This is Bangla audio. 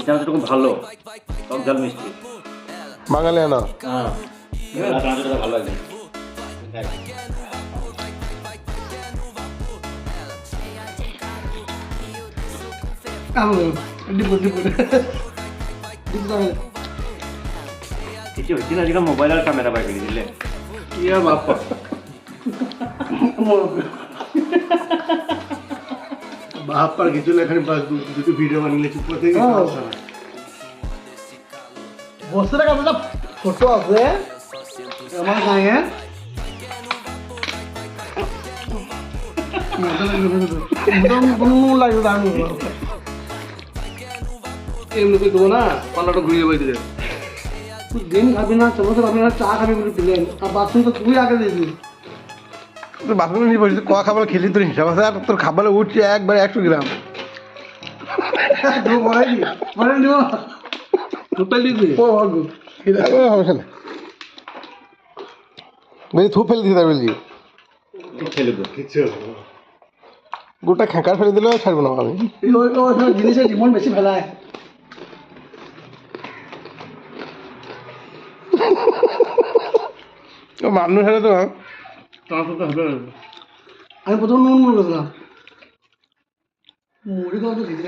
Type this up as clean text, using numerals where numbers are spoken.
এটা এরকম ভালো টক ঝাল মিষ্টি বাঙালি আনা হ্যাঁ ভালো লাগে কিছু হচ্ছে না যেটা মোবাইল আর ক্যামেরা বাইরে দিলে ইয়া বাপা বাপার কিছু না এখানে বাস দুটো ভিডিও বানিয়ে চুপ করে থেকে বসে একটা ফটো আছে আমার গায়ে এমনি তো দেবো না পাল্লাটা ঘুরিয়ে বাইতে যাবে তুই দিন খাবি না চলো খাবি না চা খাবি বলে দিলেন আর বাথরুম তো তুই আগে দিয়েছিস তোর বাথরুমে নিয়ে বসে কোয়া খাবার খেলি তোর হিসাব আছে আর তোর খাবারে উঠছে একবারে 100 গ্রাম বলে নিও টোটাল দিবি ও আগু সমস্যা না মেরে থু ফেলে দিতে বলছি ছেলে কিছু গোটা খেঁকার ফেলে দিলেও ছাড়বো না আমি ওই জিনিসের ডিমান্ড বেশি ফেলায় ও মানুষ হলে তো ট্রান্সফার তো হবে আমি প্রথম নুন মনে করছিলাম মুড়ি খাওয়া তো ঠিক